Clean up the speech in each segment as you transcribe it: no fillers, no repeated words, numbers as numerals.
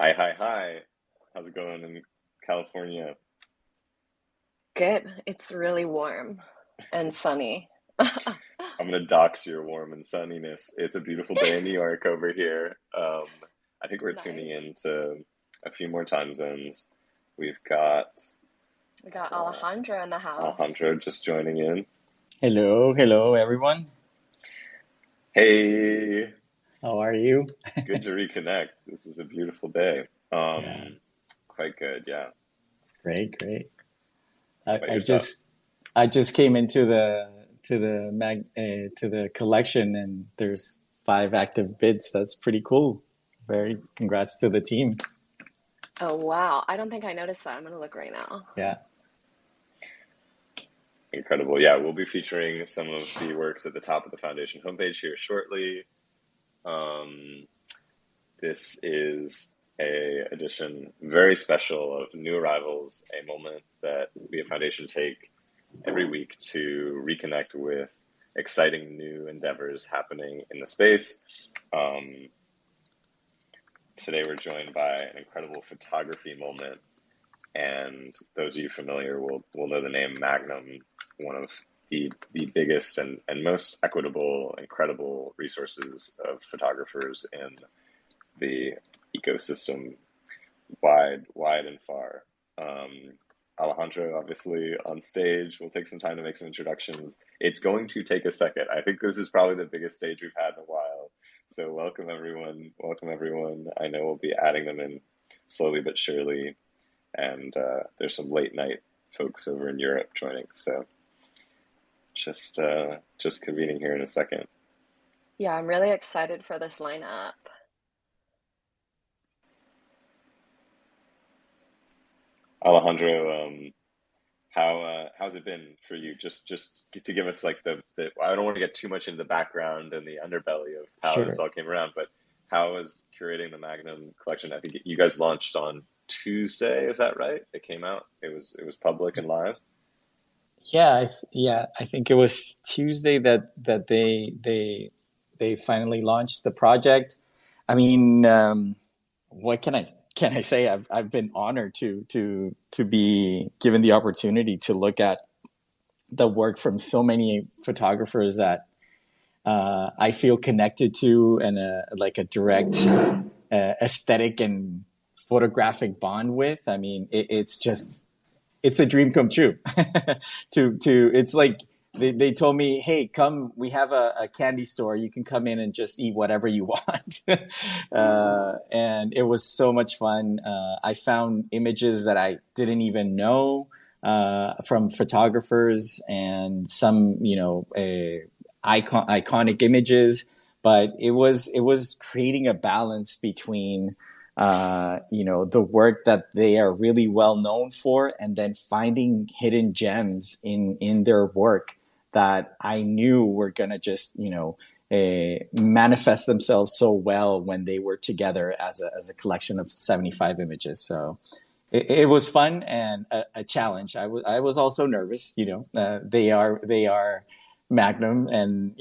Hi, hi, hi. How's it going in California? Good. It's really warm and sunny. I'm gonna dox your warm and sunniness. It's a beautiful day in New York over here. I think we're tuning Nice. into a few more time zones. We've got We got uh, Alejandro in the house. Alejandro just joining in. Hello, hello everyone. Hey, How are you? good to reconnect. This is a beautiful day. Yeah, Quite good, yeah. great, great. How I, about I yourself? just I just came into the collection and there's 5 active bids. That's pretty cool. Very congrats to the team. Oh, wow. I don't think I noticed that. I'm gonna look right now. Yeah, Incredible. Yeah, we'll be featuring some of the works at the top of the foundation homepage here shortly. Um, This is a edition very special of New Arrivals, a moment that we at Foundation take every week to reconnect with exciting new endeavors happening in the space. Um, Today we're joined by an incredible photography moment, and those of you familiar will know the name Magnum, one of the biggest and most equitable, incredible resources of photographers in the ecosystem wide and far. Um, Alejandro, obviously, on stage. We'll take some time to make some introductions. It's going to take a second. I think this is probably the biggest stage we've had in a while. So, welcome, everyone. Welcome, everyone. I know we'll be adding them in slowly but surely. And there's some late night folks over in Europe joining. So, just convening here in a second. Yeah, I'm really excited for this lineup. Alejandro, how's it been for you? Just to give us like the I don't want to get too much into the background and the underbelly of how this sure. all came around, but how was curating the Magnum collection? I think you guys launched on Tuesday, is that right? It came out. It was public and live. Yeah, I think it was Tuesday that they finally launched the project. I mean, what can I say? I've been honored to be given the opportunity to look at the work from so many photographers that I feel connected to, and like a direct aesthetic and photographic bond with. I mean, it's a dream come true. To It's like they told me, hey, come, we have a candy store, you can come in and just eat whatever you want. And it was so much fun. I found images that I didn't even know from photographers, and some, iconic images, but it was creating a balance between the work that they are really well known for, and then finding hidden gems in their work that I knew were gonna just manifest themselves so well when they were together as a collection of 75 images. So it was fun and a challenge. I was also nervous. They are Magnum, and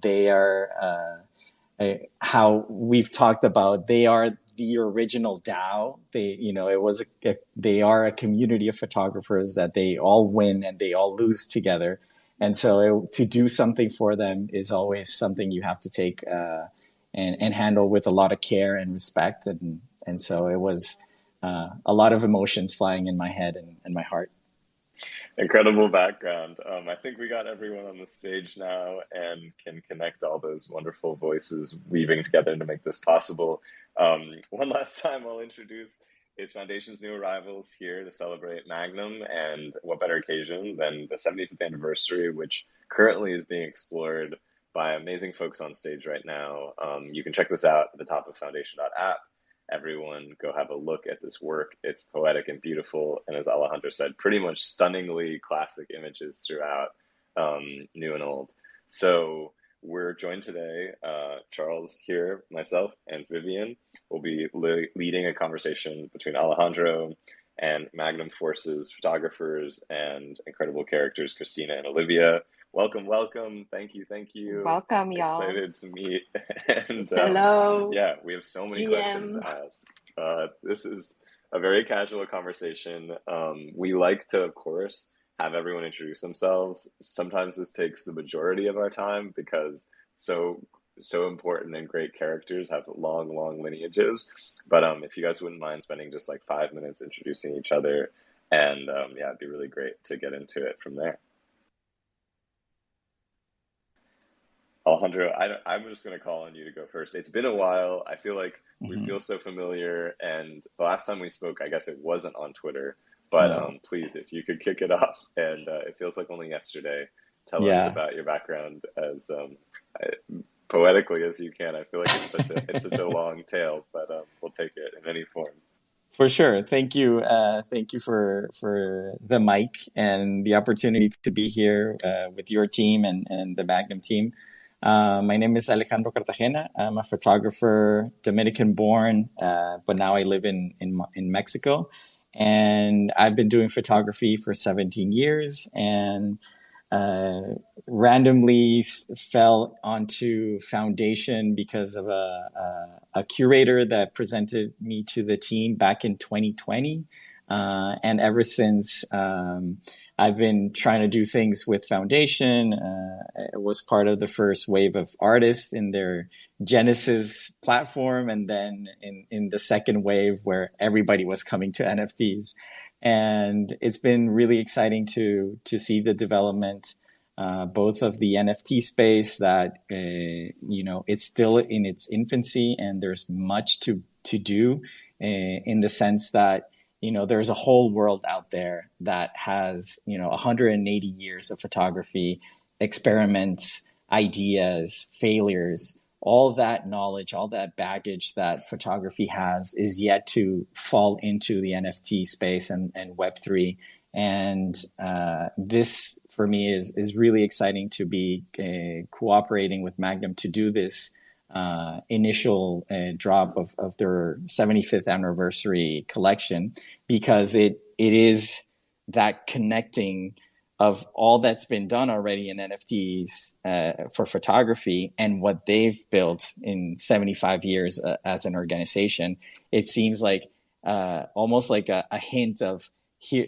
they are. How we've talked about, they are the original DAO. They are a community of photographers that they all win and they all lose together, and so to do something for them is always something you have to take and handle with a lot of care and respect, and so it was a lot of emotions flying in my head and my heart. Incredible background. I think we got everyone on the stage now and can connect all those wonderful voices weaving together to make this possible. One last time, I'll introduce its Foundation's new arrivals here to celebrate Magnum, and what better occasion than the 75th anniversary, which currently is being explored by amazing folks on stage right now. You can check this out at the top of foundation.app. Everyone go have a look at this work. It's poetic and beautiful, and as Alejandro said, pretty much stunningly classic images throughout, new and old. So we're joined today, Charles here, myself, and Vivian will be leading a conversation between Alejandro and Magnum Force's photographers and incredible characters, Christina and Olivia. Welcome, welcome. Thank you, thank you. Welcome, y'all. Excited to meet. And Hello, yeah, we have so many questions to GM. ask. This is a very casual conversation. We like to, of course, have everyone introduce themselves. Sometimes this takes the majority of our time because so important and great characters have long lineages. But if you guys wouldn't mind spending just like 5 minutes introducing each other, and yeah, it'd be really great to get into it from there. Alejandro, I'm just going to call on you to go first. It's been a while. I feel like we feel so familiar. And the last time we spoke, I guess it wasn't on Twitter. But please, if you could kick it off. And it feels like only yesterday. Tell us about your background as poetically as you can. I feel like it's such a long tale, but we'll take it in any form. For sure. Thank you. Thank you for the mic and the opportunity to be here with your team and the Magnum team. My name is Alejandro Cartagena. I'm a photographer, Dominican born, but now I live in Mexico. And I've been doing photography for 17 years and randomly fell onto Foundation because of a curator that presented me to the team back in 2020. And ever since, I've been trying to do things with Foundation. It was part of the first wave of artists in their Genesis platform. And then in the second wave where everybody was coming to NFTs. And it's been really exciting to see the development, both of the NFT space that, it's still in its infancy and there's much to do in the sense that, there's a whole world out there that has, 180 years of photography, experiments, ideas, failures, all that knowledge, all that baggage that photography has is yet to fall into the NFT space and Web3. And this, for me, is really exciting to be cooperating with Magnum to do this initial drop of their 75th anniversary collection, because it is that connecting of all that's been done already in NFTs for photography and what they've built in 75 years as an organization. It seems like almost like a hint of here,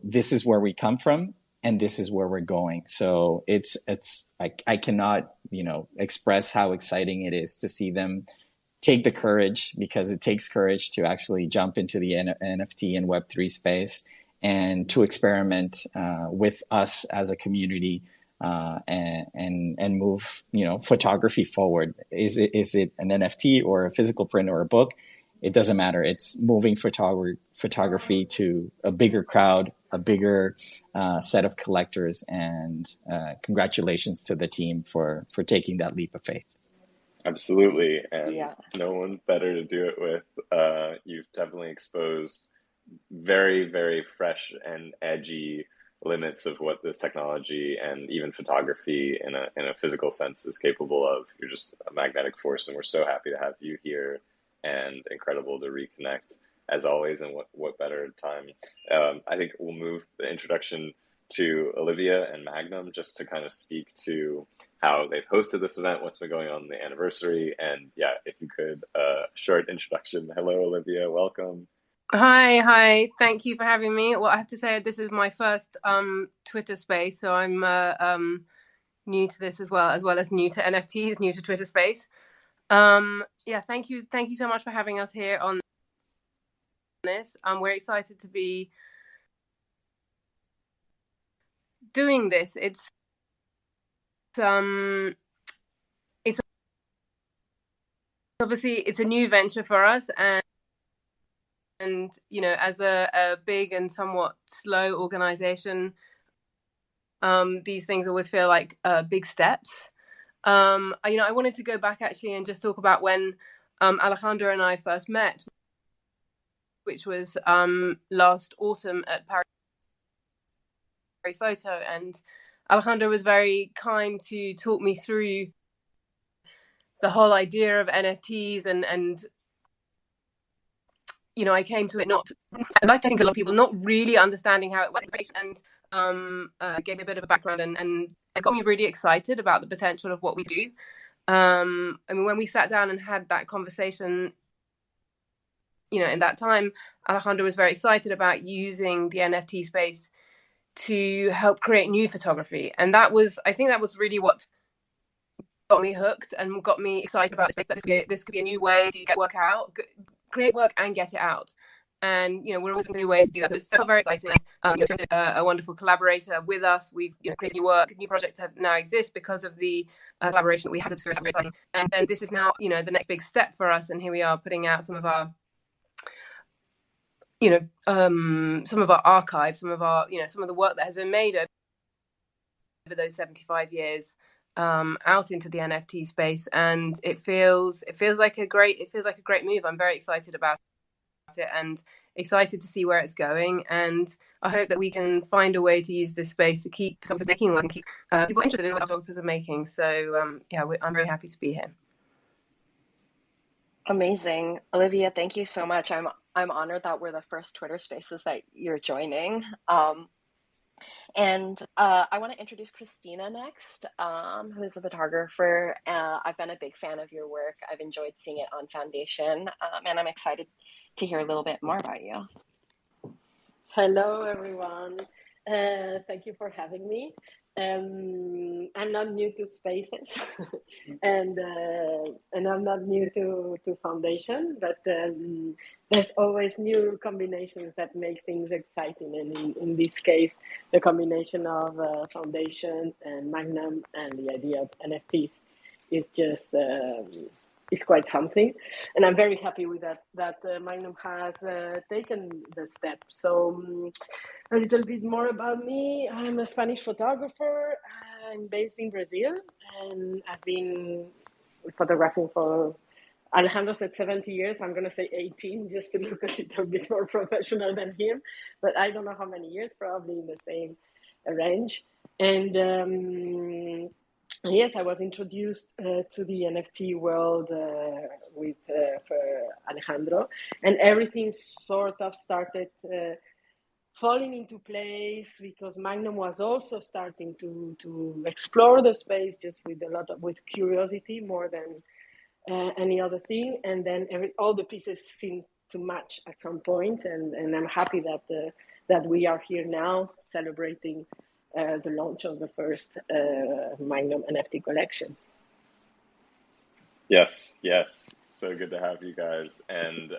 this is where we come from and this is where we're going. So it's I cannot, express how exciting it is to see them take the courage, because it takes courage to actually jump into the NFT and Web3 space and to experiment with us as a community and move, photography forward. Is it an NFT or a physical print or a book? It doesn't matter. It's moving photography to a bigger crowd, a bigger set of collectors, and congratulations to the team for taking that leap of faith. Absolutely, and no one better to do it with. You've definitely exposed very, very fresh and edgy limits of what this technology and even photography in a physical sense is capable of. You're just a magnetic force, and we're so happy to have you here, and incredible to reconnect as always. And what better time? I think we'll move the introduction to Olivia and Magnum just to kind of speak to how they've hosted this event, what's been going on in the anniversary, and if you could, short introduction. Hello, Olivia. Welcome. Hi. Thank you for having me. Well, I have to say this is my first Twitter space, so I'm new to this as well as new to NFTs, new to Twitter space. Thank you so much for having us here on this. We're excited to be doing this. It's obviously it's a new venture for us, and as a big and somewhat slow organization, these things always feel like big steps. I wanted to go back actually and just talk about when Alejandro and I first met, which was last autumn at Paris Photo, and Alejandro was very kind to talk me through the whole idea of NFTs, and I came to it not, like I think a lot of people, not really understanding how it works, and gave me a bit of a background, and it got me really excited about the potential of what we do. When we sat down and had that conversation, in that time, Alejandro was very excited about using the NFT space to help create new photography. And I think that was really what got me hooked and got me excited about this space. That this could be a new way to get work out, create work and get it out. And we're always looking for new ways to do that. So it's so very exciting. A wonderful collaborator with us. We've created new work. New projects have now exist because of the collaboration that we had with Spirit. And then this is now the next big step for us. And here we are putting out some of our some of our archives, some of the work that has been made over those 75 years out into the NFT space, and it feels like a great move. I'm very excited about it and excited to see where it's going, and I hope that we can find a way to use this space to keep photographers making work and keep people interested in what photographers are making. So I'm very happy to be here. Amazing. Olivia, thank you so much. I'm honored that we're the first Twitter spaces that you're joining. And I want to introduce Christina next, who's a photographer. I've been a big fan of your work. I've enjoyed seeing it on Foundation, and I'm excited to hear a little bit more about you. Hello, everyone. Thank you for having me. I'm not new to spaces, and I'm not new to Foundation, but there's always new combinations that make things exciting. And in this case, the combination of Foundation and Magnum and the idea of NFTs is just is quite something. And I'm very happy with that Magnum has taken the step. So a little bit more about me. I'm a Spanish photographer. I'm based in Brazil, and I've been photographing for, Alejandro said 70 years. I'm going to say 18 just to look a little bit more professional than him. But I don't know how many years, probably in the same range. And yes, I was introduced to the NFT world with for Alejandro, and everything sort of started falling into place because Magnum was also starting to explore the space just with curiosity more than any other thing, and then all the pieces seemed to match at some point, and I'm happy that we are here now celebrating the launch of the first Magnum NFT collection. Yes. So good to have you guys. And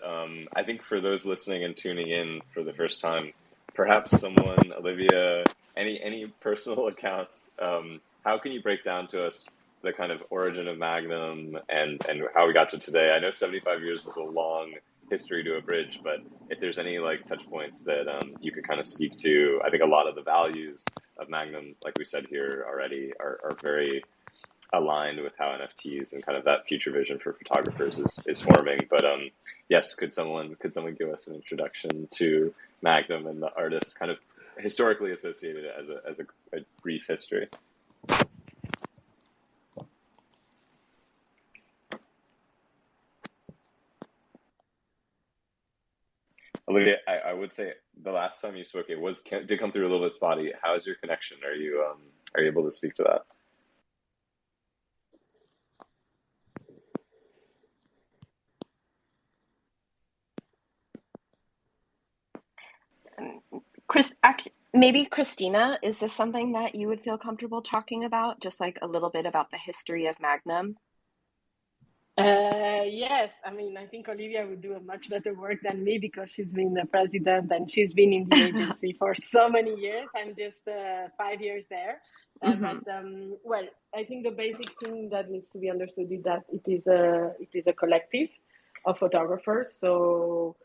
I think for those listening and tuning in for the first time, perhaps someone, Olivia, any personal accounts, how can you break down to us the kind of origin of Magnum and how we got to today? I know 75 years is a long history to a bridge, but if there's any touch points that you could kind of speak to, I think a lot of the values of Magnum, like we said here already, are very aligned with how NFTs and kind of that future vision for photographers is forming. But yes, could someone give us an introduction to Magnum and the artists kind of historically associated as a brief history? Olivia, I would say the last time you spoke, it did come through a little bit spotty. How is your connection? Are you able to speak to that? Maybe Christina, is this something that you would feel comfortable talking about? Just like a little bit about the history of Magnum? Yes, I mean, I think Olivia would do a much better work than me because she's been the president and she's been in the agency for so many years. I'm just 5 years there. But I think the basic thing that needs to be understood is that it is a collective of photographers. So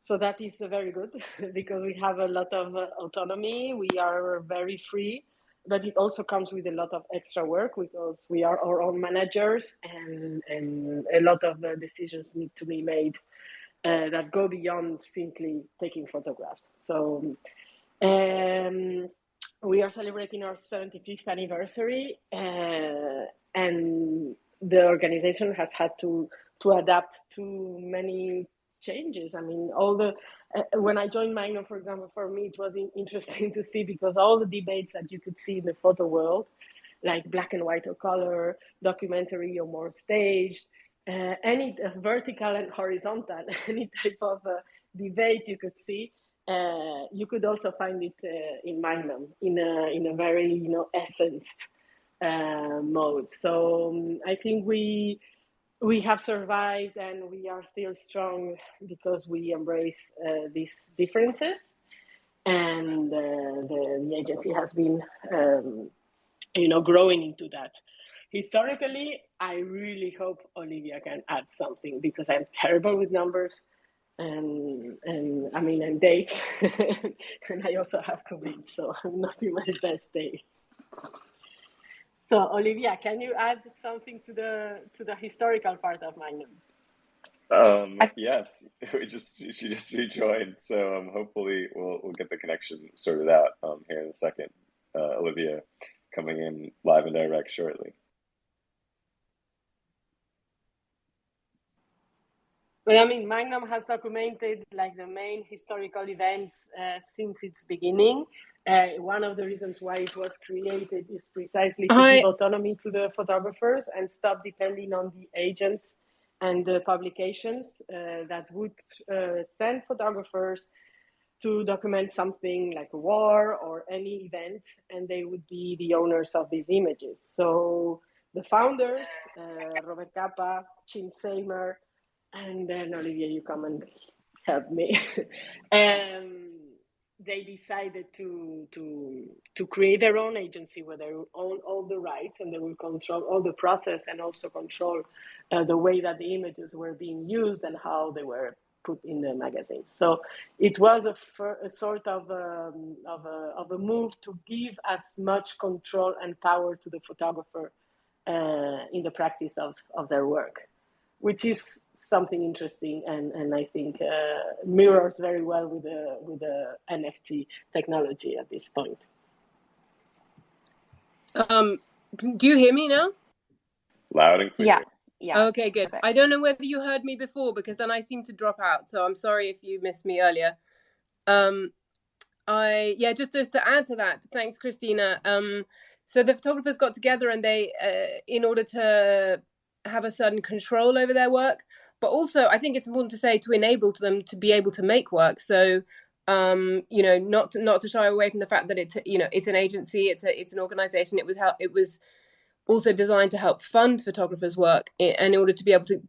that is very good because we have a lot of autonomy. We are very free. But it also comes with a lot of extra work because we are our own managers and a lot of the decisions need to be made that go beyond simply taking photographs. So we are celebrating our 75th anniversary and the organization has had to adapt to many changes. I mean, when I joined Magnum, for example, for me, it was interesting to see because all the debates that you could see in the photo world, like black and white or color, documentary or more staged, any vertical and horizontal, any type of debate you could see. You could also find it in Magnum in a very essenced mode. So I think we have survived, and we are still strong because we embrace these differences, and the agency has been growing into that. Historically, I really hope Olivia can add something, because I'm terrible with numbers and dates, and I also have COVID, so I'm not in my best day. So Olivia, can you add something to the historical part of Magnum? Yes, she just rejoined, so hopefully we'll get the connection sorted out here in a second. Olivia coming in live and direct shortly. But I mean, Magnum has documented like the main historical events since its beginning. One of the reasons why it was created is precisely to give autonomy to the photographers and stop depending on the agents and the publications that would send photographers to document something like a war or any event, and they would be the owners of these images. So the founders, Robert Capa, Jim Seymour, and then Olivia, you come and help me. They decided to create their own agency where they will own all the rights, and they will control all the process, and also control the way that the images were being used and how they were put in the magazine. So it was a sort of a move to give as much control and power to the photographer in the practice of their work, which is something interesting, and I think mirrors very well with the NFT technology at this point. Do you hear me now? Loud and clear. Yeah. Okay, good. Perfect. I don't know whether you heard me before, because then I seem to drop out. So I'm sorry if you missed me earlier. Just to add to that, thanks, Christina. So the photographers got together, and they, in order to have a certain control over their work, but also I think it's important to say, to enable them to be able to make work. So not to shy away from the fact that it's an agency, it's an organization. It was also designed to help fund photographers' work, in order to be able to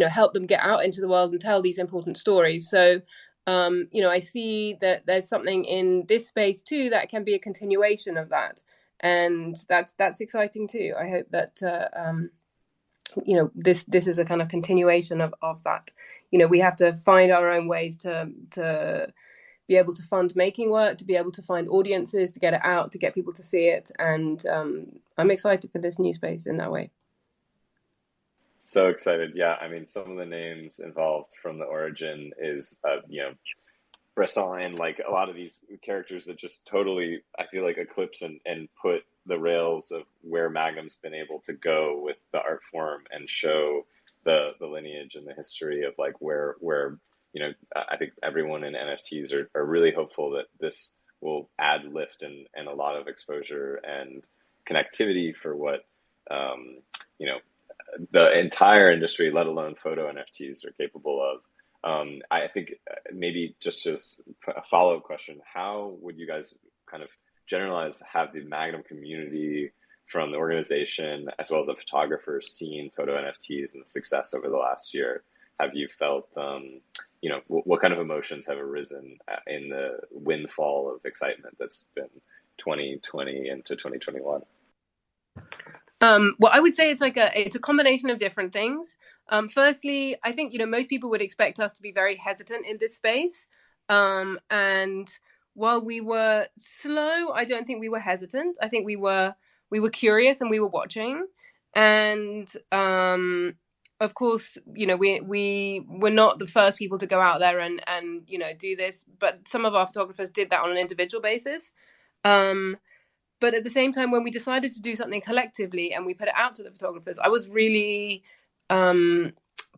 help them get out into the world and tell these important stories. So I see that there's something in this space too that can be a continuation of that, and that's exciting too. I hope that this is a kind of continuation of that. We have to find our own ways to be able to fund making work, to be able to find audiences, to get it out, to get people to see it. And I'm excited for this new space in that way. So excited. Yeah, I mean, some of the names involved from the origin is, Bresson, like a lot of these characters that just totally, I feel like, eclipse and put the rails of where Magnum's been able to go with the art form, and show the lineage and the history of like where I think everyone in NFTs are really hopeful that this will add lift and a lot of exposure and connectivity for what the entire industry, let alone photo NFTs, are capable of. I think maybe just as a follow-up question, how would you guys kind of generalize, have the Magnum community, from the organization as well as the photographers, seen photo NFTs and the success over the last year? Have you felt, what kind of emotions have arisen in the windfall of excitement that's been 2020 into 2021? Well, I would say it's a combination of different things. Firstly, I think most people would expect us to be very hesitant in this space, and while we were slow, I don't think we were hesitant. I think we were curious, and we were watching, and of course, we were not the first people to go out there and do this, but some of our photographers did that on an individual basis. But at the same time, when we decided to do something collectively and we put it out to the photographers, I was really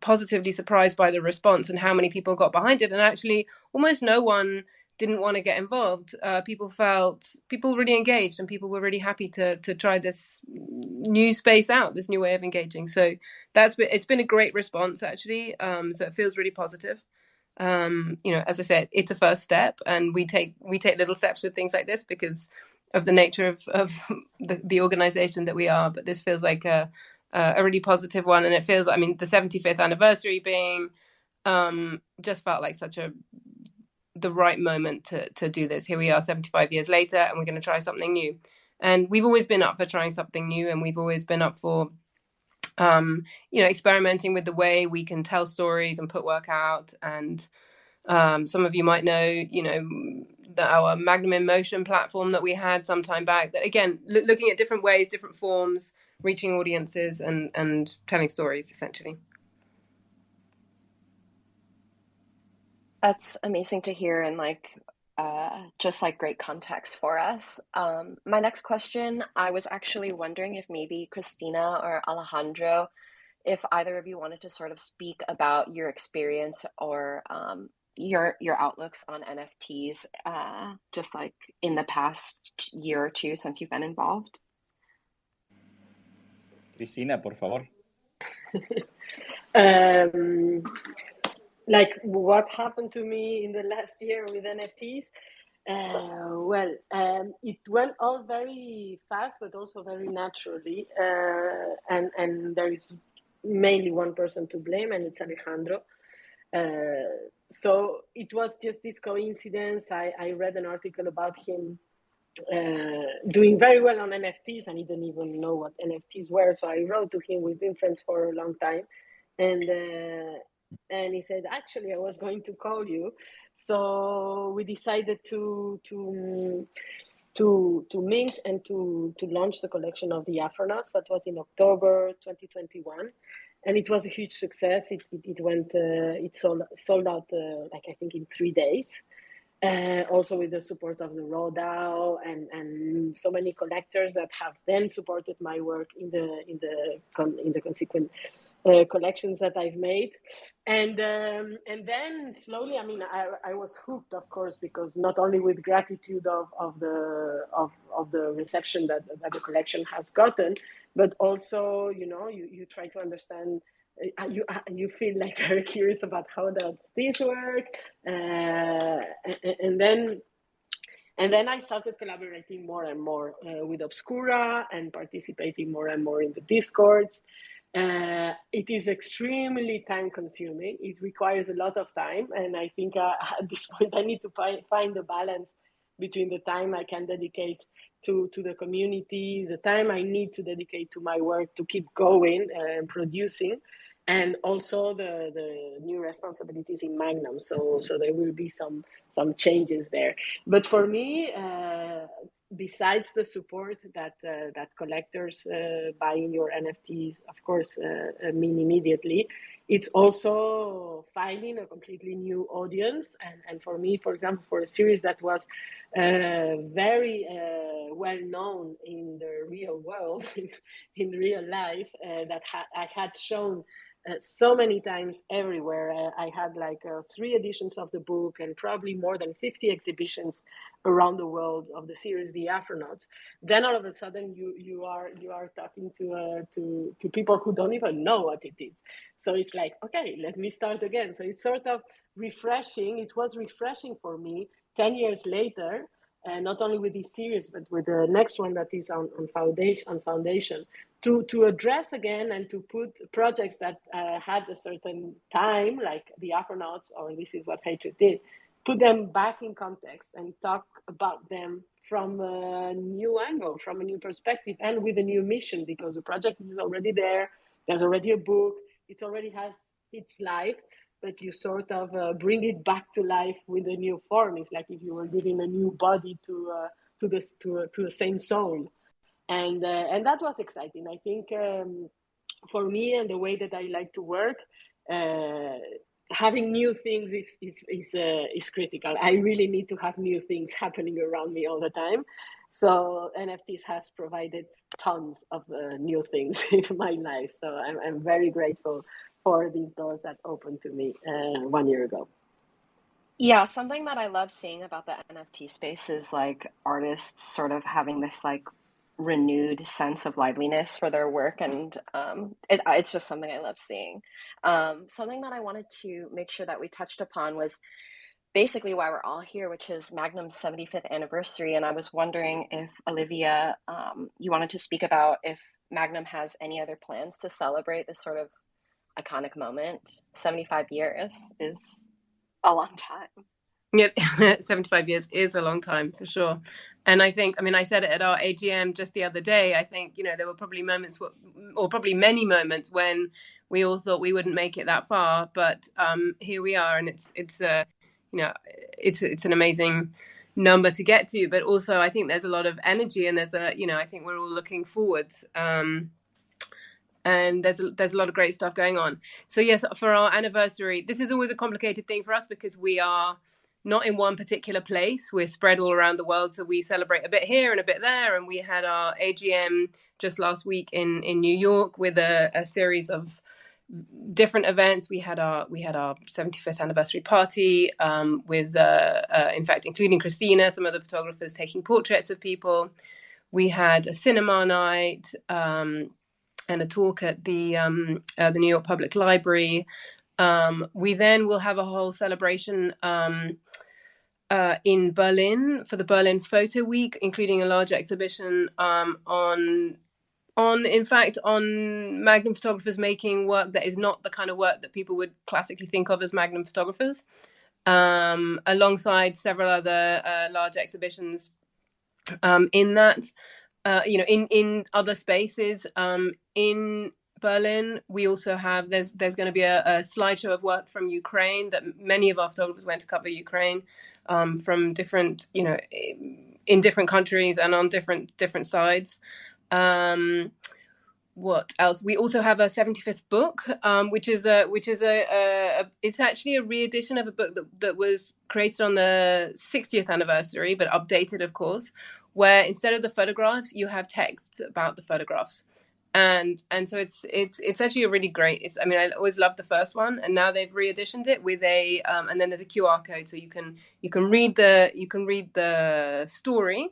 positively surprised by the response and how many people got behind it. And actually, almost no one didn't want to get involved, people really engaged, and people were really happy to try this new space out, this new way of engaging. So it's been a great response, actually. So it feels really positive. As I said, it's a first step, and we take little steps with things like this because of the nature of the organization that we are. But this feels like a really positive one, and it feels, the 75th anniversary being just felt like the right moment to do this. Here we are 75 years later, and we're going to try something new. And we've always been up for trying something new, and we've always been up for experimenting with the way we can tell stories and put work out. And some of you might know, our Magnum in Motion platform that we had some time back, that again, looking at different ways, different forms, reaching audiences and telling stories, essentially. That's amazing to hear, and just great context for us. My next question, I was actually wondering if maybe Cristina or Alejandro, if either of you wanted to sort of speak about your experience or your outlooks on NFTs, just in the past year or two since you've been involved. Cristina, por favor. What happened to me in the last year with NFTs? It went all very fast, but also very naturally. And there is mainly one person to blame, and it's Alejandro. So it was just this coincidence. I read an article about him doing very well on NFTs, and he didn't even know what NFTs were. So I wrote to him. We've been friends for a long time, and he said, actually, I was going to call you. So we decided to mint and to launch the collection of the Afronauts. That was in October 2021. And it was a huge success. It went, it sold out, I think in 3 days. Also with the support of the Raw DAO and so many collectors that have then supported my work in the consequent collections that I've made, and then slowly, I was hooked, of course, because not only with gratitude of the reception that the collection has gotten, but also you try to understand. You feel very curious about how does this work, and then I started collaborating more and more with Obscura and participating more and more in the Discords. It is extremely time consuming. It requires a lot of time. And I think at this point, I need to find the balance between the time I can dedicate to the community, the time I need to dedicate to my work to keep going and producing, and also the new responsibilities in Magnum. So there will be some changes there. But for me, besides the support that collectors buying your NFTs, of course, mean immediately, it's also finding a completely new audience. And for me, for example, for a series that was very well known in the real world, in real life, that I had shown so many times everywhere. I had 3 editions of the book and probably more than 50 exhibitions around the world of the series The Afronauts. Then all of a sudden you are talking to people who don't even know what it is. So it's okay, let me start again. So it's sort of refreshing. It was refreshing for me 10 years later, not only with this series, but with the next one that is on Foundation, to address again and to put projects that had a certain time, like the Afronauts or This Is What Hatred Did, put them back in context and talk about them from a new angle, from a new perspective, and with a new mission, because the project is already there. There's already a book. It already has its life, but you sort of bring it back to life with a new form. It's like if you were giving a new body to the same soul. And that was exciting. I think for me and the way that I like to work, having new things is critical. I really need to have new things happening around me all the time. So NFTs has provided tons of new things in my life. So I'm very grateful for these doors that opened to me 1 year ago. Yeah, something that I love seeing about the NFT space is like artists sort of having this like renewed sense of liveliness for their work, and it's just something I love seeing. Something that I wanted to make sure that we touched upon was basically why we're all here, which is Magnum's 75th anniversary. And I was wondering if Olivia, you wanted to speak about if Magnum has any other plans to celebrate this sort of iconic moment. 75 years is a long time. Yeah, 75 years is a long time for sure. And I think, I mean, I said it at our AGM just the other day. I think, you know, there were probably moments, or probably many moments, when we all thought we wouldn't make it that far. But here we are, and it's you know, it's an amazing number to get to. But also, I think there's a lot of energy, and there's a, you know, I think we're all looking forwards. And there's a lot of great stuff going on. So yes, for our anniversary, this is always a complicated thing for us because we are not in one particular place. We're spread all around the world, so we celebrate a bit here and a bit there. And we had our AGM just last week in New York with a series of different events. We had our 75th anniversary party with in fact, including Christina, some other photographers taking portraits of people. We had a cinema night and a talk at the New York Public Library. We then will have a whole celebration in Berlin for the Berlin Photo Week, including a large exhibition on Magnum photographers making work that is not the kind of work that people would classically think of as Magnum photographers, alongside several other large exhibitions in that. You know, in other spaces in Berlin, we also have there's going to be a slideshow of work from Ukraine that many of our photographers went to cover Ukraine from different, you know, in different countries and on different sides. What else? We also have a 75th book, which is it's actually a re-edition of a book that was created on the 60th anniversary, but updated, of course, where instead of the photographs, you have texts about the photographs. And so it's actually a really great. I mean, I always loved the first one, and now they've re-editioned it with a and then there's a QR code, so you can read the story,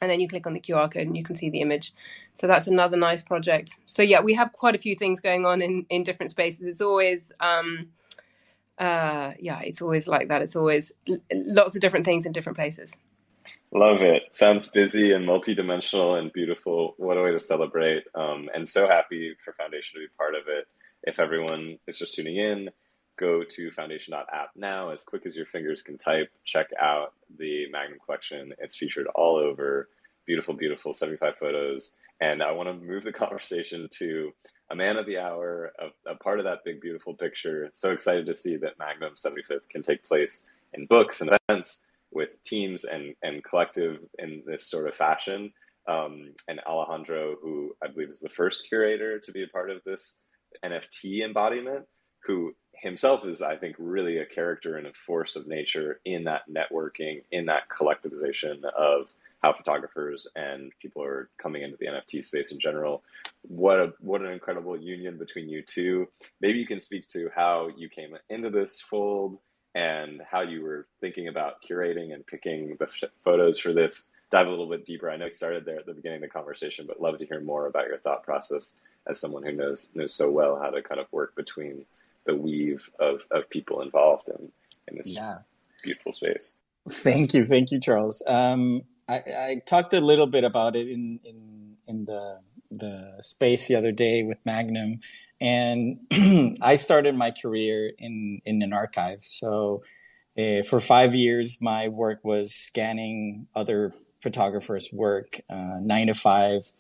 and then you click on the QR code and you can see the image. So that's another nice project. So yeah, we have quite a few things going on in different spaces. It's always it's always like that. It's always lots of different things in different places. Love it. Sounds busy and multidimensional and beautiful. What a way to celebrate. And so happy for Foundation to be part of it. If everyone is just tuning in, go to foundation.app now, as quick as your fingers can type. Check out the Magnum collection. It's featured all over. Beautiful, beautiful 75 photos. And I want to move the conversation to a man of the hour, a part of that big, beautiful picture. So excited to see that Magnum 75th can take place in books and events with teams and collective in this sort of fashion. And Alejandro, who I believe is the first curator to be a part of this NFT embodiment, who himself is, I think, really a character and a force of nature in that networking, in that collectivization of how photographers and people are coming into the NFT space in general. What an incredible union between you two. Maybe you can speak to how you came into this fold and how you were thinking about curating and picking the photos for this. Dive a little bit deeper. I know you started there at the beginning of the conversation, but love to hear more about your thought process as someone who knows so well how to kind of work between the weave of people involved in this beautiful space. Thank you, Charles. I talked a little bit about it in the space the other day with Magnum. And I started my career in an archive. So for 5 years, my work was scanning other photographers' work, 9 to 5,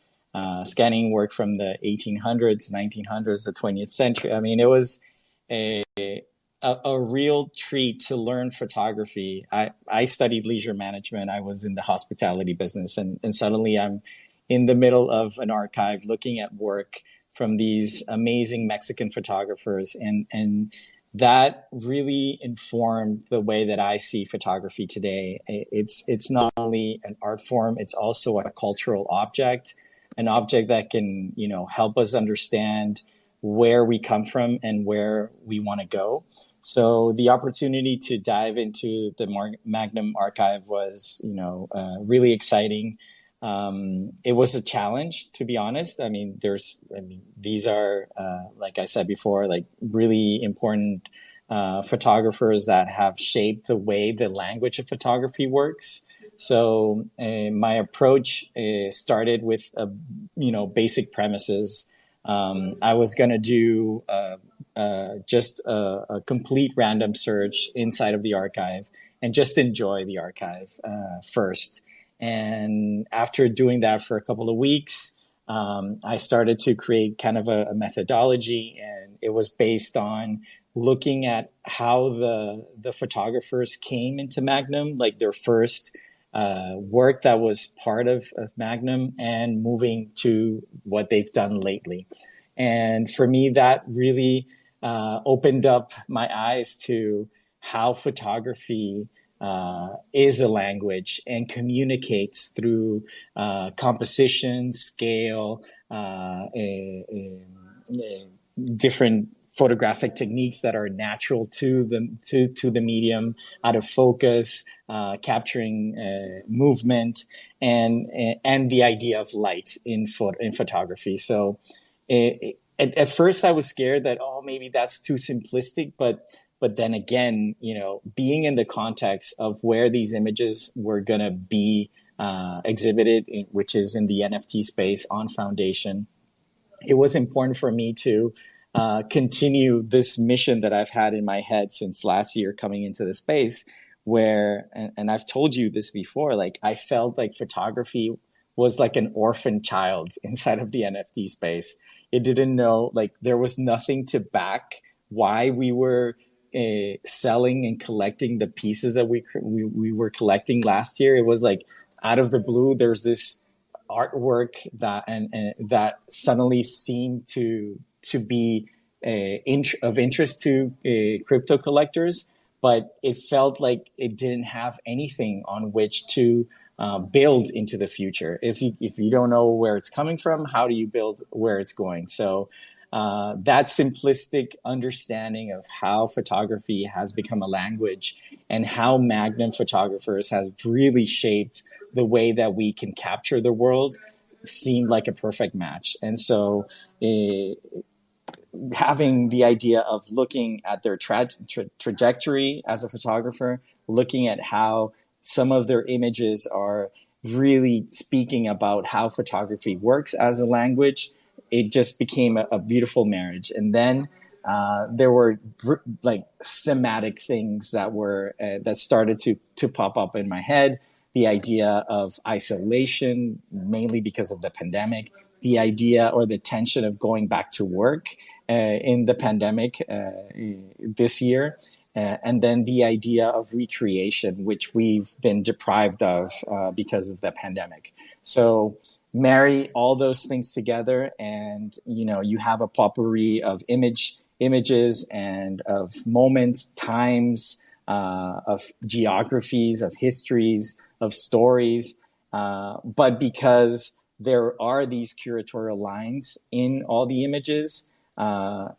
scanning work from the 1800s, 1900s, the 20th century. I mean, it was a real treat to learn photography. I studied leisure management. I was in the hospitality business, and suddenly I'm in the middle of an archive looking at work from these amazing Mexican photographers. And that really informed the way that I see photography today. It's not only an art form, it's also a cultural object, an object that can, help us understand where we come from and where we want to go. So the opportunity to dive into the Magnum archive was, really exciting. It was a challenge, to be honest. I mean, these are, like I said before, like really important photographers that have shaped the way the language of photography works. So my approach started with, basic premises. I was going to do just a complete random search inside of the archive and just enjoy the archive first. And after doing that for a couple of weeks, I started to create kind of a methodology, and it was based on looking at how the photographers came into Magnum, like their first work that was part of Magnum, and moving to what they've done lately. And for me, that really opened up my eyes to how photography is a language and communicates through composition, scale, different photographic techniques that are natural to the medium, out of focus, capturing movement, and the idea of light in photography. So at first I was scared that, maybe that's too simplistic, but then again, being in the context of where these images were going to be exhibited, which is in the NFT space on Foundation, it was important for me to continue this mission that I've had in my head since last year coming into the space, where, and I've told you this before, like I felt like photography was like an orphan child inside of the NFT space. It didn't know, like there was nothing to back why we were selling and collecting the pieces that we were collecting last year. It was like out of the blue, there's this artwork that and that suddenly seemed to be of interest to crypto collectors, but it felt like it didn't have anything on which to build into the future. If you don't know where it's coming from, how do you build where it's going? So that simplistic understanding of how photography has become a language and how Magnum photographers have really shaped the way that we can capture the world seemed like a perfect match. And so having the idea of looking at their trajectory as a photographer, looking at how some of their images are really speaking about how photography works as a language, it just became a beautiful marriage. And then there were like thematic things that were that started to pop up in my head. The idea of isolation, mainly because of the pandemic, the idea or the tension of going back to work in the pandemic this year, and then the idea of recreation, which we've been deprived of because of the pandemic. So marry all those things together, and you have a potpourri of images and of moments, times, of geographies, of histories, of stories, but because there are these curatorial lines in all the images,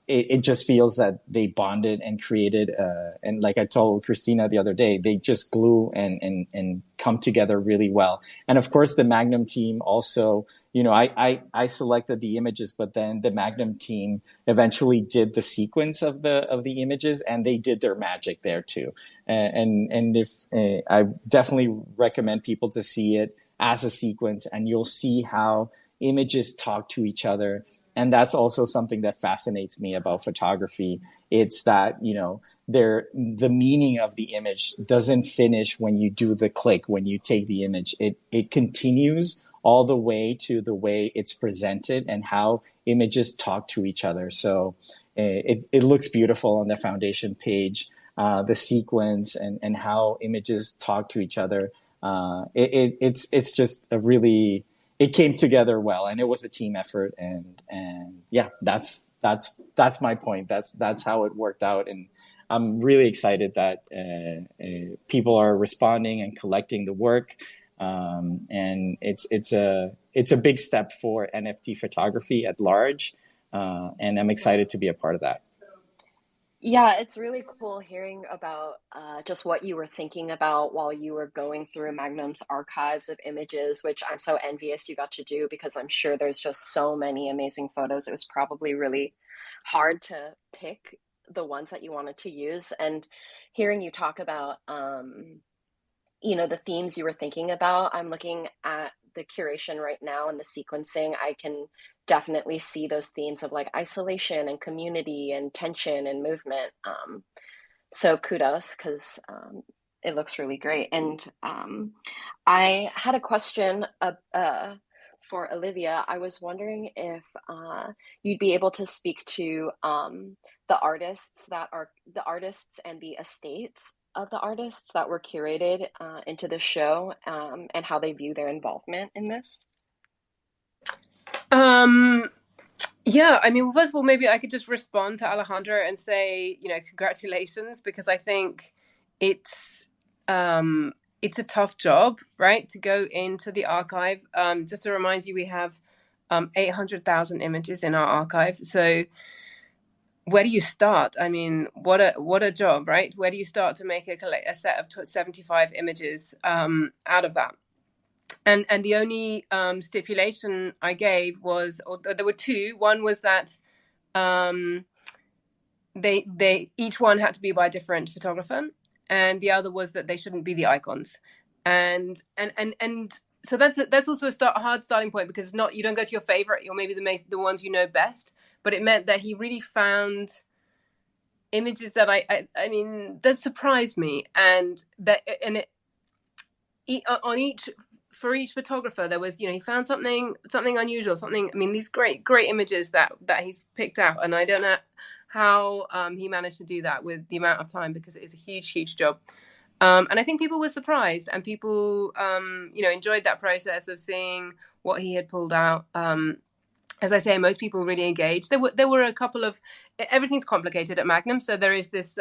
it just feels that they bonded and created, and like I told Cristina the other day, they just glue and come together really well. And of course, the Magnum team also, I selected the images, but then the Magnum team eventually did the sequence of the images, and they did their magic there too. And if I definitely recommend people to see it as a sequence, and you'll see how images talk to each other. And that's also something that fascinates me about photography. It's that, the meaning of the image doesn't finish when you do the click, when you take the image. It continues all the way to the way it's presented and how images talk to each other. So it looks beautiful on the Foundation page, the sequence and how images talk to each other. It's just it came together well, and it was a team effort, and yeah, that's my point. That's how it worked out, and I'm really excited that people are responding and collecting the work, and it's a big step for NFT photography at large, and I'm excited to be a part of that. Yeah, it's really cool hearing about just what you were thinking about while you were going through Magnum's archives of images, which I'm so envious you got to do because I'm sure there's just so many amazing photos. It was probably really hard to pick the ones that you wanted to use. And hearing you talk about, the themes you were thinking about, I'm looking at the curation right now and the sequencing. I can definitely see those themes of like isolation and community and tension and movement. So kudos, because it looks really great. And I had a question for Olivia. I was wondering if you'd be able to speak to the artists and the estates of the artists that were curated into the show, and how they view their involvement in this. Yeah, I mean, well, first of all, maybe I could just respond to Alejandro and say, congratulations, because I think it's a tough job, right? To go into the archive. Just to remind you, we have 800,000 images in our archive. So where do you start? I mean, what a job, right? Where do you start to make a set of 75 images out of that? And the only stipulation I gave was, or there were two. One was that they each one had to be by a different photographer, and the other was that they shouldn't be the icons. And so that's also a hard starting point, because you don't go to your favorite or maybe the ones you know best, but it meant that he really found images that I mean that surprised me, for each photographer there was, he found something unusual, I mean, these great images that he's picked out, and I don't know how he managed to do that with the amount of time, because it is a huge job. And I think people were surprised, and people enjoyed that process of seeing what he had pulled out. As I say, most people really engaged. There were a couple of, everything's complicated at Magnum, so there is this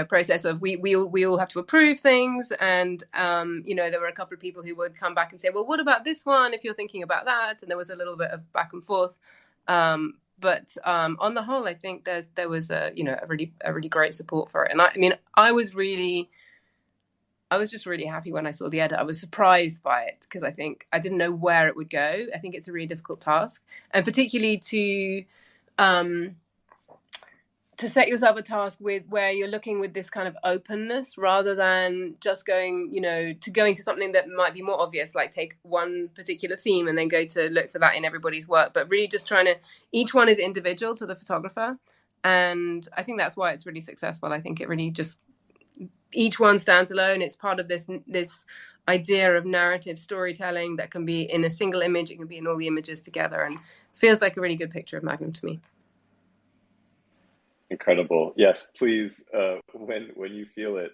process of we all have to approve things, and there were a couple of people who would come back and say, well, what about this one if you're thinking about that? And there was a little bit of back and forth, but on the whole, I think there was a really great support for it. And I was just really happy when I saw the edit. I was surprised by it, because I think I didn't know where it would go. I think it's a really difficult task, and particularly to set yourself a task where you're looking with this kind of openness, rather than just going to something that might be more obvious, like take one particular theme and then go to look for that in everybody's work, but really just each one is individual to the photographer. And I think that's why it's really successful. I think it really just, each one stands alone. It's part of this idea of narrative storytelling that can be in a single image. It can be in all the images together, and feels like a really good picture of Magnum to me. Incredible. Yes, please, when you feel it,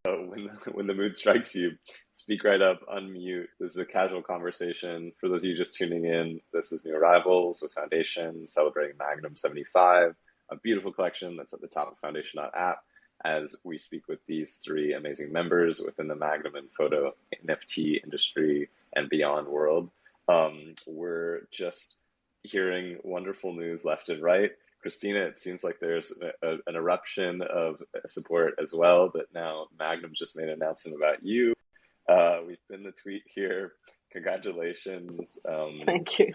when the mood strikes you, speak right up, unmute. This is a casual conversation. For those of you just tuning in, this is New Arrivals with Foundation, celebrating Magnum 75, a beautiful collection that's at the top of Foundation.app, as we speak with these three amazing members within the Magnum and photo NFT industry and beyond world. We're just hearing wonderful news left and right. Christina, it seems like there's an eruption of support as well, that now Magnum just made an announcement about you. We've pinned the tweet here. Congratulations. Thank you.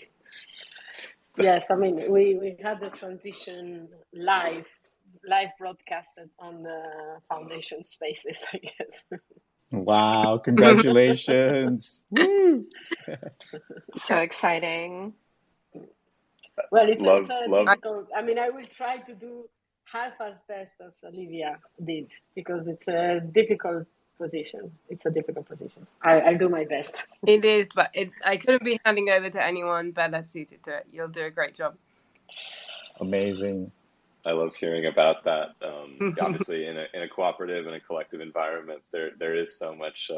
Yes, I mean, we had the transition live broadcasted on the Foundation Spaces, I guess. Wow, congratulations. Woo! So exciting. Well, it's difficult. I mean, I will try to do half as best as Olivia did, because it's a difficult position. I'll do my best. It is, but I couldn't be handing over to anyone better suited to it. You'll do a great job. Amazing. I love hearing about that. Obviously, in a cooperative and a collective environment, there is so much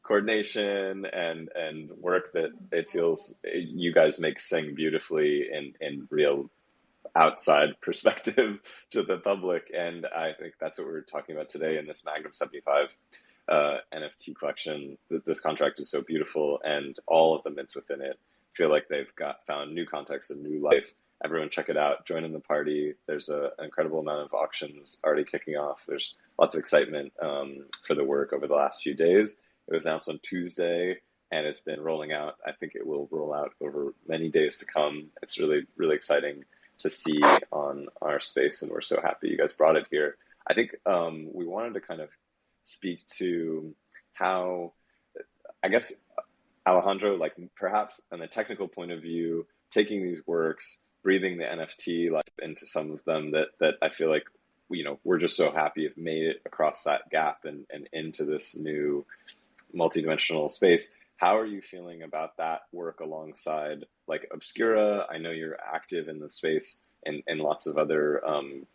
coordination and work that it feels you guys make sing beautifully in real outside perspective to the public. And I think that's what we're talking about today in this Magnum 75 NFT collection. This contract is so beautiful, and all of the mints within it feel like they've found new context and new life everyone check it out. Join in the party. There's an incredible amount of auctions already kicking off. There's lots of excitement for the work over the last few days. It was announced on Tuesday, and it's been rolling out. I think it will roll out over many days to come. It's really, really exciting to see on our space, and we're so happy you guys brought it here. I think we wanted to kind of speak to how, I guess, Alejandro, like perhaps on a technical point of view, taking these works, breathing the NFT life into some of them that I feel like, we're just so happy have made it across that gap and into this new multidimensional space. How are you feeling about that work alongside like Obscura? I know you're active in the space in lots of other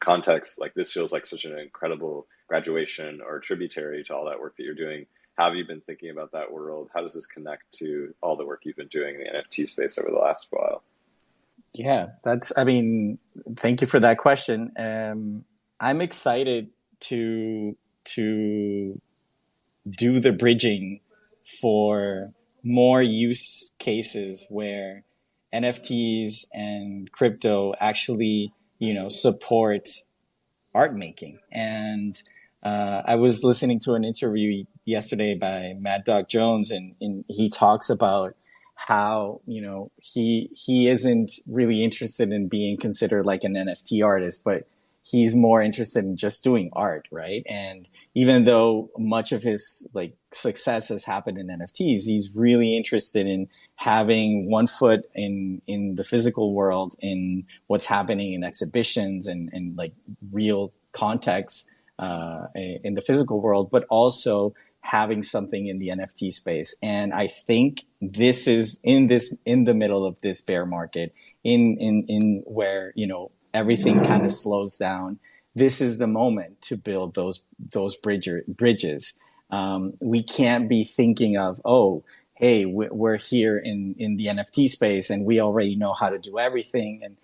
contexts. Like this feels like such an incredible graduation or tributary to all that work that you're doing. How have you been thinking about that world? How does this connect to all the work you've been doing in the NFT space over the last while? Yeah, thank you for that question. I'm excited to do the bridging for more use cases where NFTs and crypto actually, support art making. And I was listening to an interview yesterday by Mad Dog Jones, and he talks about how, he isn't really interested in being considered like an NFT artist, but he's more interested in just doing art, right? And even though much of his like success has happened in NFTs, he's really interested in having one foot in the physical world, in what's happening in exhibitions and like real context in the physical world, but also having something in the NFT space. And I think this is in the middle of this bear market, in where, everything kind of slows down. This is the moment to build those bridges. We can't be thinking of, oh, hey, we're here in the NFT space and we already know how to do everything. And,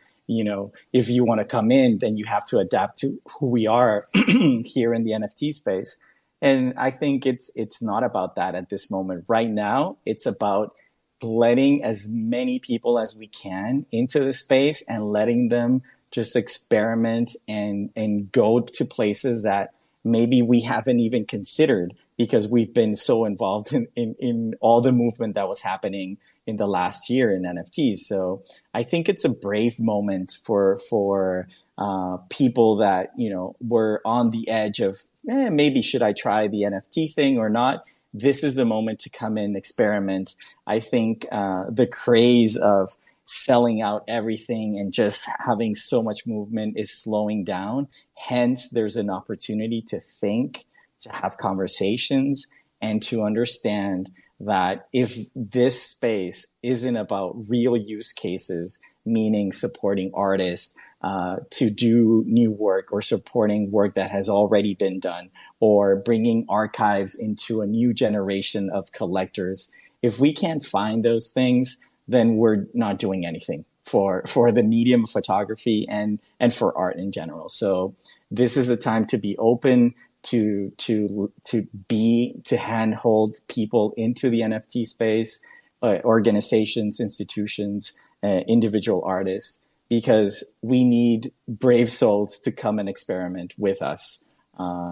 if you want to come in, then you have to adapt to who we are here in the NFT space. And I think it's not about that at this moment. Right now, it's about letting as many people as we can into the space and letting them just experiment and go to places that maybe we haven't even considered because we've been so involved in all the movement that was happening in the last year in NFTs. So I think it's a brave moment for people that, were on the edge of maybe should I try the NFT thing or not? This is the moment to come in, experiment. I think the craze of selling out everything and just having so much movement is slowing down. Hence, there's an opportunity to think, to have conversations, and to understand that if this space isn't about real use cases, meaning supporting artists to do new work or supporting work that has already been done, or bringing archives into a new generation of collectors, if we can't find those things, then we're not doing anything for the medium of photography and for art in general. So this is a time to be open, to handhold people into the NFT space, organizations, institutions, individual artists, because we need brave souls to come and experiment with us,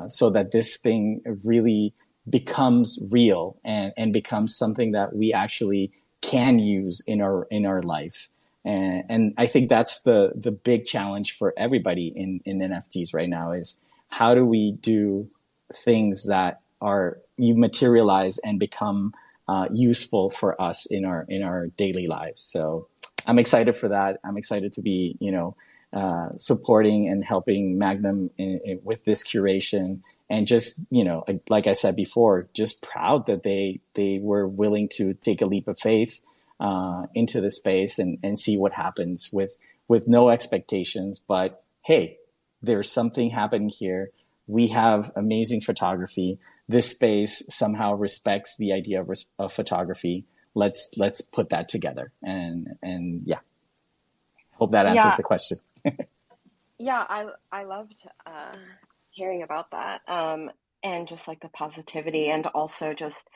so that this thing really becomes real and becomes something that we actually can use in our life. And I think that's the big challenge for everybody in NFTs right now is how do we do things that are you materialize and become useful for us in our daily lives. So I'm excited for that. I'm excited to be, supporting and helping Magnum with this curation. And just, like I said before, just proud that they were willing to take a leap of faith into the space and see what happens with no expectations. But hey, there's something happening here. We have amazing photography. This space somehow respects the idea of photography. Let's put that together. And yeah, hope that answers the question. Yeah, I loved hearing about that, and just like the positivity, and also just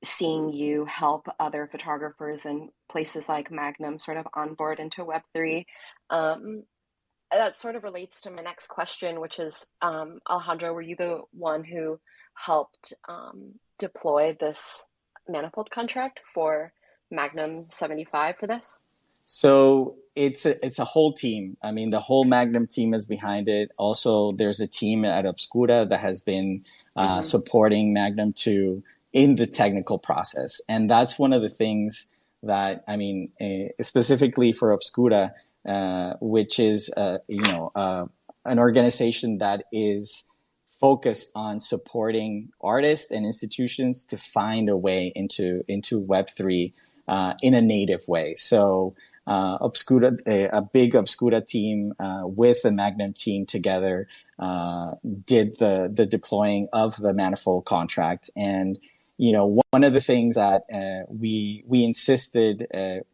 seeing you help other photographers in places like Magnum sort of onboard into Web3. Um, that sort of relates to my next question, which is, Alejandro, were you the one who helped deploy this manifold contract for Magnum 75 for this? So it's a whole team. I mean, the whole Magnum team is behind it. Also, there's a team at Obscura that has been supporting Magnum in the technical process, and that's one of the things that I mean, specifically for Obscura, which is an organization that is focused on supporting artists and institutions to find a way into Web3 in a native way. So Obscura, a big Obscura team with the Magnum team together did the deploying of the manifold contract. And one of the things that we insisted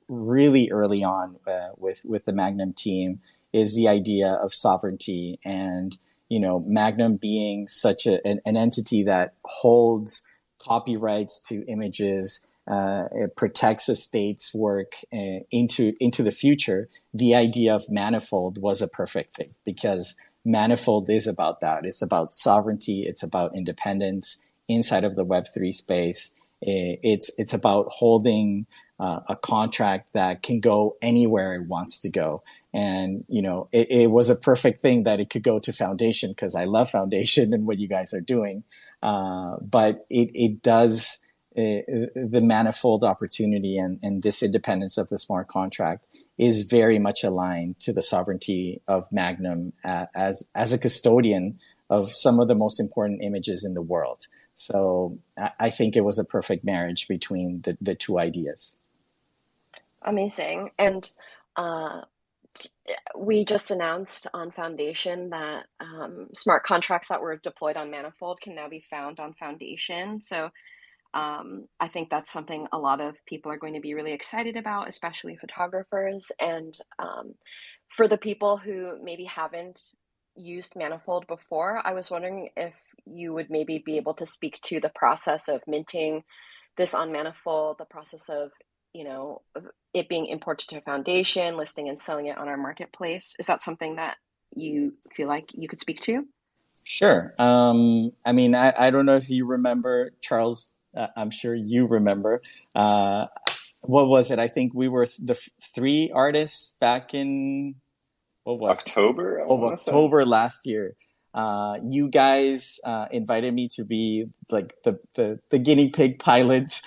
really early on with the Magnum team is the idea of sovereignty, and Magnum being such an entity that holds copyrights to images, it protects the state's work into the future. The idea of manifold was a perfect fit, because manifold is about that. It's about sovereignty. It's about independence inside of the Web3 space. It's about holding a contract that can go anywhere it wants to go. And, it was a perfect thing that it could go to Foundation, because I love Foundation and what you guys are doing. But it does, the manifold opportunity and this independence of the smart contract is very much aligned to the sovereignty of Magnum as a custodian of some of the most important images in the world. So I think it was a perfect marriage between the two ideas. Amazing. And we just announced on Foundation that smart contracts that were deployed on Manifold can now be found on Foundation. So I think that's something a lot of people are going to be really excited about, especially photographers. And for the people who maybe haven't used Manifold before, I was wondering if you would maybe be able to speak to the process of minting this on Manifold, the process of it being imported to Foundation, listing and selling it on our marketplace. Is that something that you feel like you could speak to? Sure. I mean, I don't know if you remember, Charles. I'm sure you remember. What was it? I think we were the three artists back in October. October last year. You guys invited me to be like the guinea pig pilot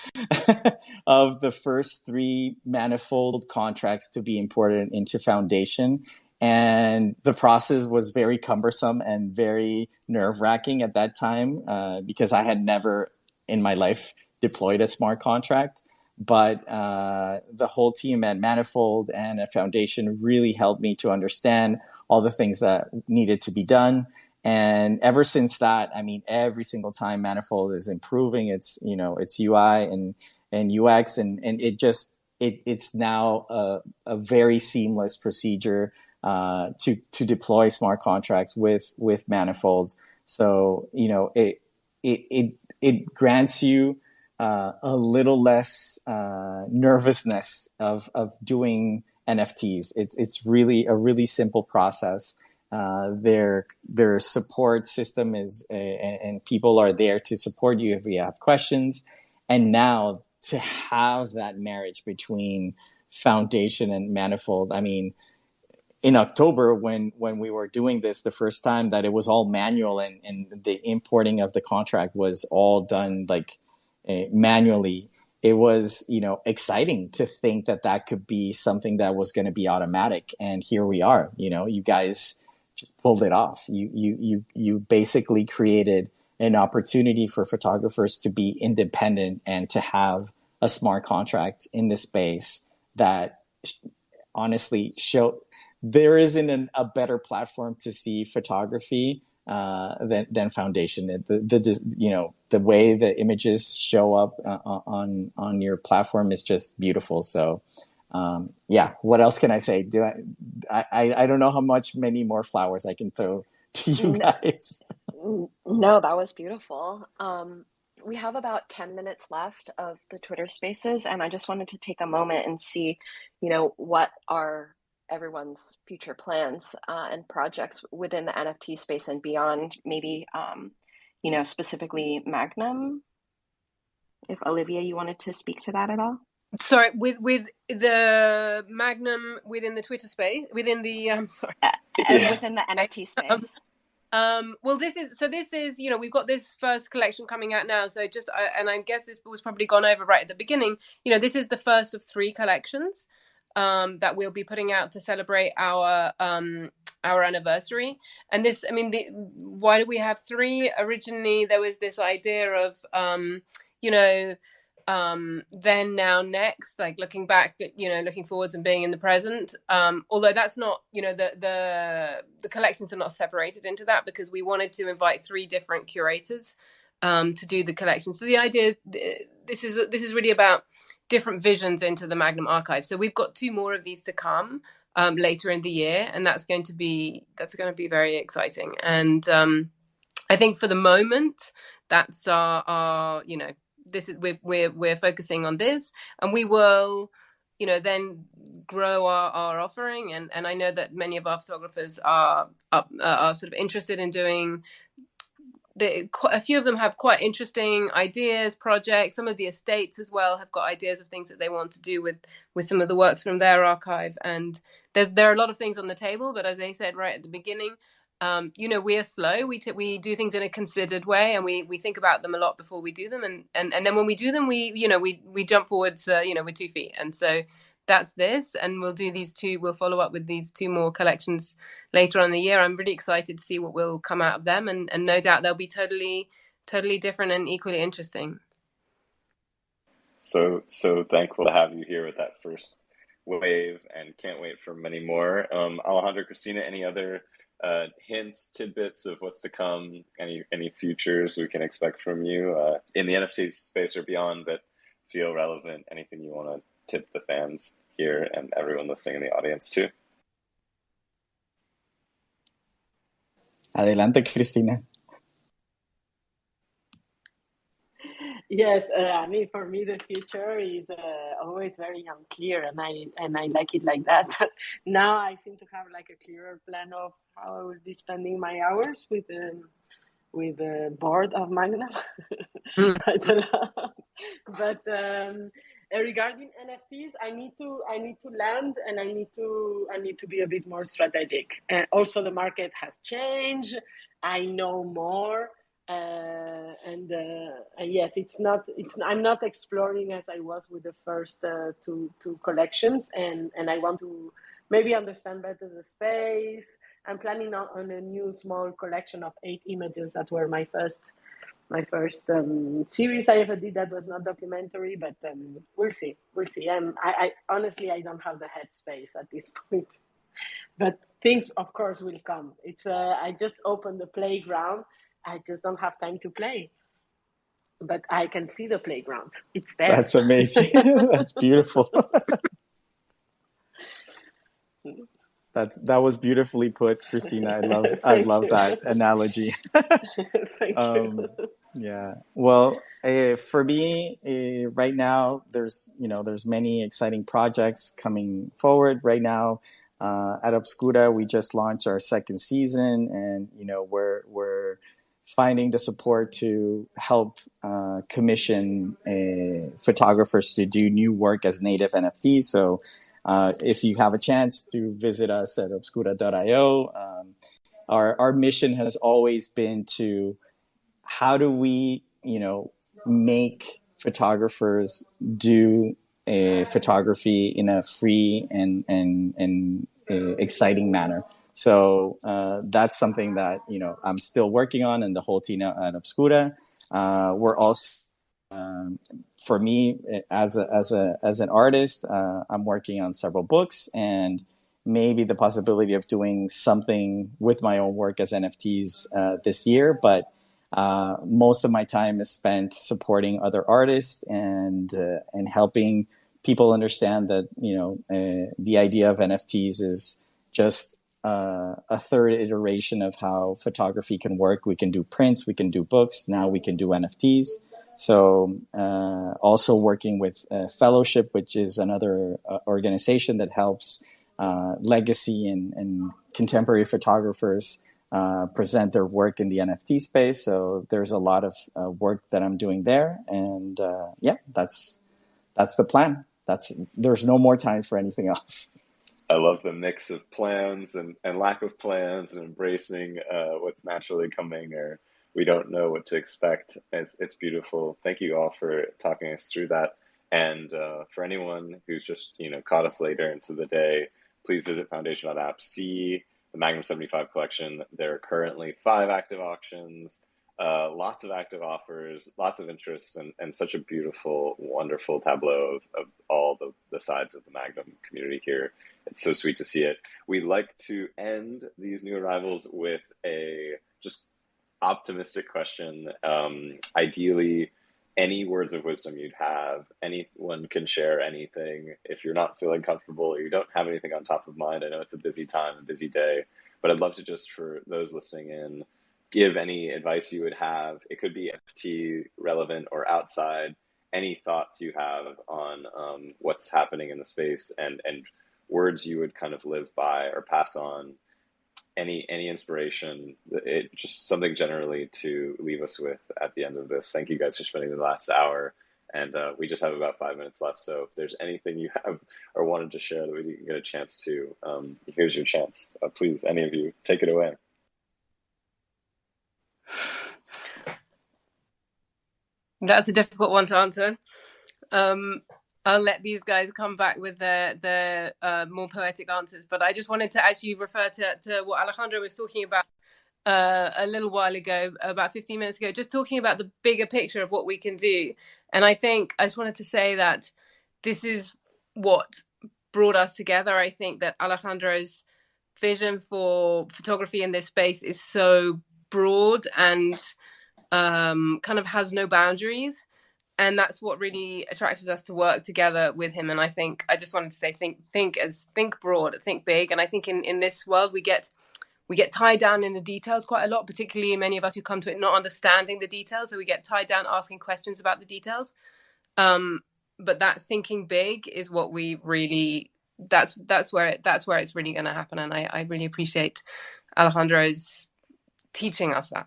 of the first three manifold contracts to be imported into Foundation. And the process was very cumbersome and very nerve-wracking at that time because I had never in my life deployed a smart contract. But the whole team at Manifold and at Foundation really helped me to understand all the things that needed to be done. And ever since that, I mean, every single time Manifold is improving its UI and UX, and it's now a very seamless procedure to deploy smart contracts with Manifold. So it grants you a little less nervousness of doing NFTs. It's really a really simple process. Their support system is and people are there to support you if you have questions. And now to have that marriage between Foundation and Manifold, I mean, in October when we were doing this the first time, that it was all manual and the importing of the contract was all done like manually. It was, exciting to think that could be something that was going to be automatic. And here we are, you guys pulled it off. You basically created an opportunity for photographers to be independent and to have a smart contract in this space that honestly there isn't a better platform to see photography than Foundation. The way the images show up on your platform is just beautiful. So what else can I say? I don't know how many more flowers I can throw to you guys. No, that was beautiful. we have about 10 minutes left of the Twitter Spaces, and I just wanted to take a moment and see, what are everyone's future plans and projects within the NFT space and beyond, maybe, specifically Magnum. If Olivia, you wanted to speak to that at all? Sorry, with the Magnum within the Twitter space, within the within the NFT space. Well, this is we've got this first collection coming out now. So and I guess this was probably gone over right at the beginning. This is the first of 3 collections that we'll be putting out to celebrate our anniversary. And this, why do we have 3? Originally, there was this idea of then, now, next, like looking back, looking forwards and being in the present. Although that's not, the collections are not separated into that, because we wanted to invite 3 different curators to do the collection. So the idea, this is really about different visions into the Magnum archive. So we've got 2 more of these to come later in the year, and that's going to be very exciting. And I think for the moment, that's our this is we're focusing on this, and we will then grow our offering, and I know that many of our photographers are sort of interested in doing a few of them have quite interesting ideas, projects. Some of the estates as well have got ideas of things that they want to do with some of the works from their archive, and there are a lot of things on the table. But as I said right at the beginning, we are slow. We do things in a considered way, and we think about them a lot before we do them. And then when we do them, we jump forwards, with 2 feet. And so that's this, and we'll do these 2. We'll follow up with these 2 more collections later on in the year. I'm really excited to see what will come out of them, and no doubt they'll be totally different and equally interesting. So thankful to have you here with that first wave, and can't wait for many more. Alejandro, Cristina, any other hints, tidbits of what's to come, any futures we can expect from you in the NFT space or beyond that feel relevant? Anything you want to tip the fans here and everyone listening in the audience too? Adelante, Cristina. Yes, for me, the future is always very unclear, and I like it like that. Now I seem to have like a clearer plan of how I will be spending my hours with the board of Magnum. Quite a lot. But regarding NFTs, I need to land, and I need to be a bit more strategic. Also, the market has changed. I know more. Yes, I'm not exploring as I was with the first two collections, and I want to maybe understand better the space. I'm planning on a new small collection of 8 images that were my first series I ever did that was not documentary, but we'll see. I honestly, I don't have the headspace at this point, but things of course will come. It's I just opened the playground. I just don't have time to play, but I can see the playground. It's there. That's amazing. That's beautiful. That was beautifully put, Christina. I love that analogy. Thank you. Yeah. Well, for me, right now, there's many exciting projects coming forward right now. At Obscura, we just launched our 2nd season, and we're finding the support to help commission photographers to do new work as native NFTs. So if you have a chance to visit us at obscura.io, our mission has always been to how do we make photographers do photography in a free and exciting manner. So that's something that I'm still working on, and the whole team at Obscura. We're also, for me as an artist, I'm working on several books, and maybe the possibility of doing something with my own work as NFTs this year. But most of my time is spent supporting other artists and helping people understand that the idea of NFTs is just a third iteration of how photography can work. We can do prints, we can do books, now we can do NFTs. So also working with Fellowship, which is another organization that helps legacy and contemporary photographers present their work in the NFT space. So there's a lot of work that I'm doing there, and that's the plan. There's no more time for anything else. I love the mix of plans and lack of plans and embracing what's naturally coming, or we don't know what to expect. It's beautiful. Thank you all for talking us through that. And for anyone who's just caught us later into the day, please visit foundation.app, see the Magnum 75 collection. There are currently 5 active auctions, lots of active offers, lots of interest, and such a beautiful, wonderful tableau of all the sides of the Magnum community here. It's so sweet to see it. We like to end these new arrivals with a just optimistic question. Ideally, any words of wisdom you'd have. Anyone can share anything. If you're not feeling comfortable or you don't have anything on top of mind, I know it's a busy time, a busy day, but I'd love to just, for those listening in, give any advice you would have. It could be FT relevant or outside. Any thoughts you have on what's happening in the space, and words you would kind of live by or pass on. Any inspiration, just something generally to leave us with at the end of this. Thank you guys for spending the last hour, and we just have about 5 minutes left. So if there's anything you have or wanted to share that we didn't get a chance to, here's your chance. Please, any of you, take it away. That's a difficult one to answer. I'll let these guys come back with their more poetic answers. But I just wanted to actually refer to what Alejandro was talking about a little while ago, about 15 minutes ago, just talking about the bigger picture of what we can do. And I think I just wanted to say that this is what brought us together. I think that Alejandro's vision for photography in this space is so broad and kind of has no boundaries. And that's what really attracted us to work together with him. And I think I just wanted to say, think broad, think big. And I think in this world, we get tied down in the details quite a lot, particularly many of us who come to it not understanding the details. So we get tied down asking questions about the details. But that thinking big is what we really, that's where it's really going to happen. And I really appreciate Alejandro's teaching us that.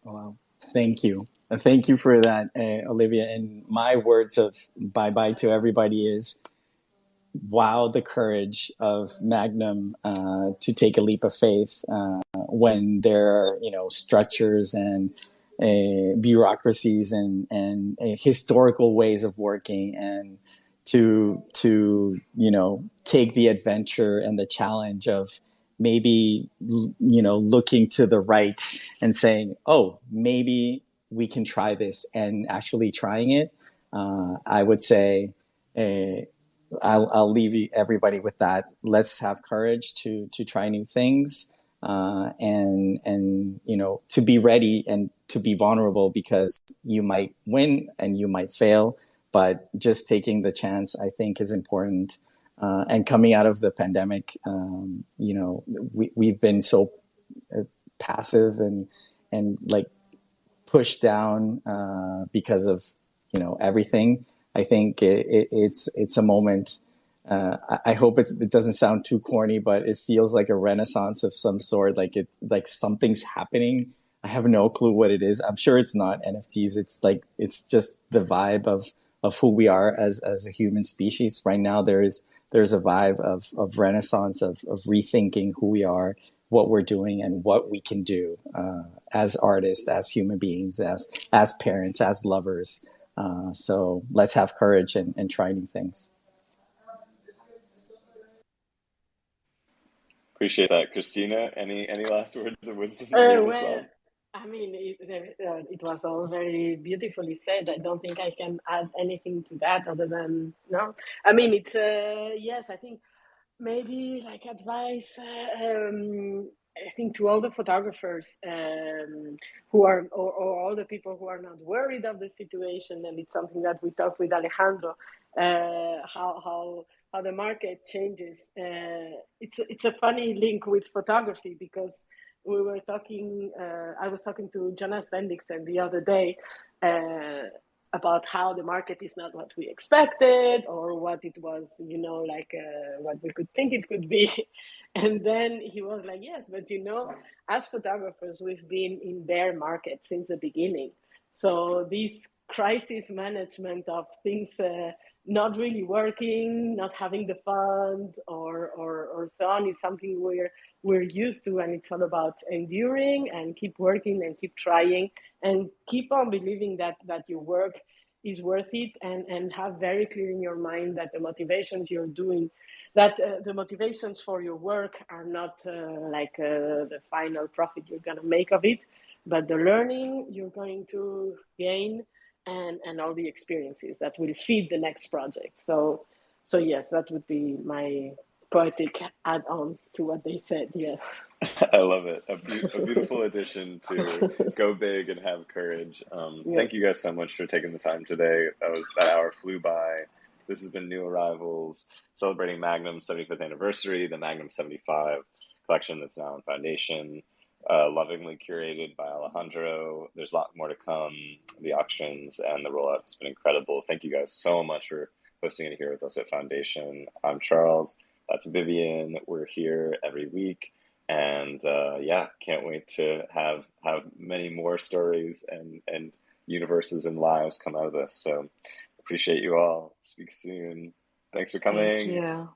Wow. Thank you. Thank you for that, Olivia. And my words of bye-bye to everybody is, wow, the courage of Magnum to take a leap of faith when there are, structures and bureaucracies and historical ways of working, and to take the adventure and the challenge of maybe looking to the right and saying, oh, maybe we can try this, and actually trying it. I would say I'll leave everybody with that. Let's have courage to try new things, and to be ready and to be vulnerable, because you might win and you might fail, but just taking the chance, I think, is important. And coming out of the pandemic, we've been so passive and like pushed down because of everything. I think it's a moment. I hope it doesn't sound too corny, but it feels like a renaissance of some sort. Like like something's happening. I have no clue what it is. I'm sure it's not NFTs. It's just the vibe of who we are as a human species right now. There's a vibe of renaissance, of rethinking who we are, what we're doing, and what we can do as artists, as human beings, as parents, as lovers. So let's have courage and try new things. Appreciate that. Christina, any last words of wisdom? I mean, it was all very beautifully said. I don't think I can add anything to that other than, no. I mean, it's, yes, I think maybe like advice, I think to all the photographers who are, or all the people who are not worried of the situation, and it's something that we talked with Alejandro, how the market changes. It's a funny link with photography, because we were talking, I was talking to Jonas Bendixen the other day about how the market is not what we expected or what it was, what we could think it could be. And then he was like, yes, but as photographers, we've been in bear market since the beginning. So this crisis management of things not really working, not having the funds or so on is something we're used to, and it's all about enduring and keep working and keep trying and keep on believing that your work is worth it, and have very clear in your mind that the motivations you're doing, that the motivations for your work are not the final profit you're going to make of it, but the learning you're going to gain and all the experiences that will feed the next project. So yes, that would be my poetic add-on to what they said. Yeah. I love it. A beautiful addition to go big and have courage. Thank you guys so much for taking the time today. That hour flew by. This has been New Arrivals, celebrating Magnum's 75th anniversary, the Magnum 75 collection that's now in Foundation, lovingly curated by Alejandro. There's a lot more to come. The auctions and the rollout has been incredible. Thank you guys so much for hosting it here with us at Foundation. I'm Charles. That's Vivian. We're here every week. And can't wait to have many more stories and universes and lives come out of this. So appreciate you all. Speak soon. Thanks for coming. Thank you.